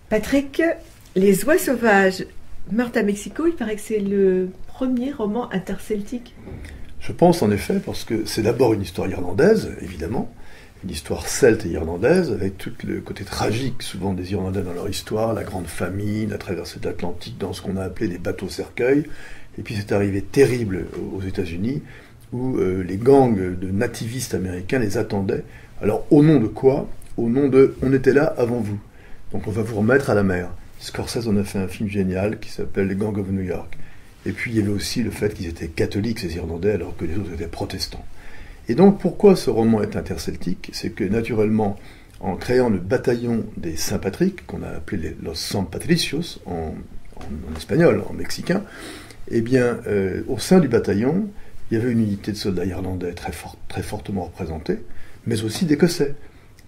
Patrick, Les oies sauvages meurent à Mexico, il paraît que c'est le premier roman interceltique. Je pense en effet, parce que c'est d'abord une histoire irlandaise, évidemment, une histoire celte et irlandaise, avec tout le côté tragique souvent des Irlandais dans leur histoire, la grande famine, la traversée de l'Atlantique dans ce qu'on a appelé les bateaux cercueils, et puis cette arrivée terrible aux États-Unis, où les gangs de nativistes américains les attendaient. Alors au nom de quoi? Au nom de « on était là avant vous ». Donc on va vous remettre à la mer. Scorsese en a fait un film génial qui s'appelle Les Gangs of New York. Et puis il y avait aussi le fait qu'ils étaient catholiques, ces Irlandais, alors que les autres étaient protestants. Et donc pourquoi ce roman est interceltique? C'est que naturellement, en créant le bataillon des Saint-Patrick, qu'on a appelé Los San Patricios en espagnol, en mexicain, eh bien, au sein du bataillon, il y avait une unité de soldats irlandais très fortement représentée, mais aussi d'Écossais.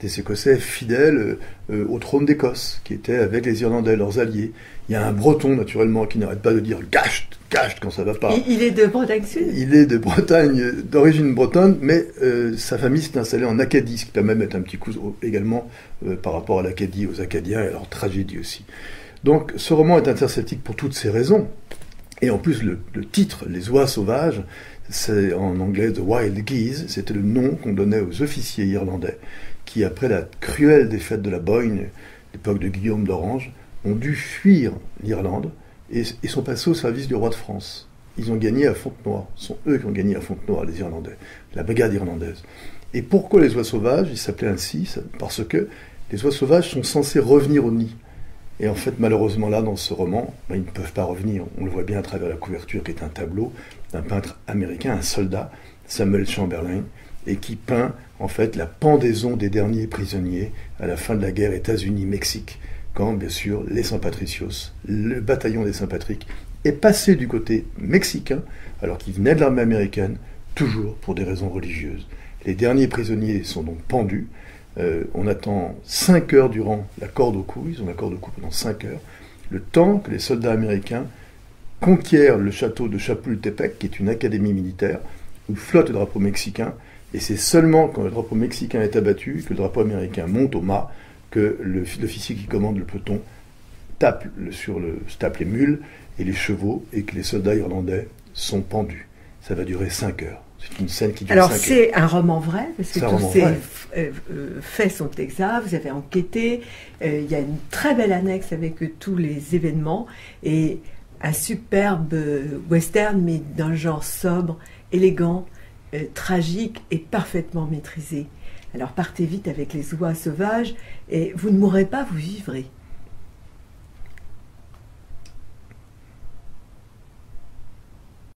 Des Écossais fidèles au trône d'Écosse, qui étaient avec les Irlandais, leurs alliés. Il y a un Breton, naturellement, qui n'arrête pas de dire « Gacht !» quand ça va pas. Il est de Bretagne Sud? Il est de Bretagne, d'origine bretonne, mais sa famille s'est installée en Acadie, ce qui permet de mettre un petit coup également par rapport à l'Acadie, aux Acadiens et à leur tragédie aussi. Donc ce roman est interceltique pour toutes ces raisons. Et en plus, le titre, Les oies sauvages, c'est en anglais « The Wild Geese », c'était le nom qu'on donnait aux officiers irlandais qui, après la cruelle défaite de la Boyne, l'époque de Guillaume d'Orange, ont dû fuir l'Irlande et sont passés au service du roi de France. Ils ont gagné à Fontenoy. Ce sont eux qui ont gagné à Fontenoy, les Irlandais, la brigade irlandaise. Et pourquoi les oies sauvages? Ils s'appelaient ainsi parce que les oies sauvages sont censées revenir au nid. Et en fait, malheureusement, là, dans ce roman, ils ne peuvent pas revenir. On le voit bien à travers la couverture, qui est un tableau d'un peintre américain, un soldat, Samuel Chamberlain, et qui peint, en fait, la pendaison des derniers prisonniers à la fin de la guerre États-Unis-Mexique, quand, bien sûr, les San Patricios, le bataillon des Saint-Patrick, est passé du côté mexicain, alors qu'il venait de l'armée américaine, toujours pour des raisons religieuses. Les derniers prisonniers sont donc pendus. On attend 5 heures durant la corde au cou, ils ont la corde au cou pendant 5 heures, le temps que les soldats américains conquièrent le château de Chapultepec, qui est une académie militaire, où flotte le drapeau mexicain, et c'est seulement quand le drapeau mexicain est abattu que le drapeau américain monte au mât, que l'officier qui commande le peloton tape les mules et les chevaux, et que les soldats irlandais sont pendus. Ça va durer 5 heures. C'est une scène qui dure 5 heures. Alors c'est un roman vrai, parce que tous ces faits sont exacts, vous avez enquêté, il y a une très belle annexe avec tous les événements, et un superbe western, mais d'un genre sobre, élégant, tragique et parfaitement maîtrisé. Alors partez vite avec Les oies sauvages, et vous ne mourrez pas, vous vivrez.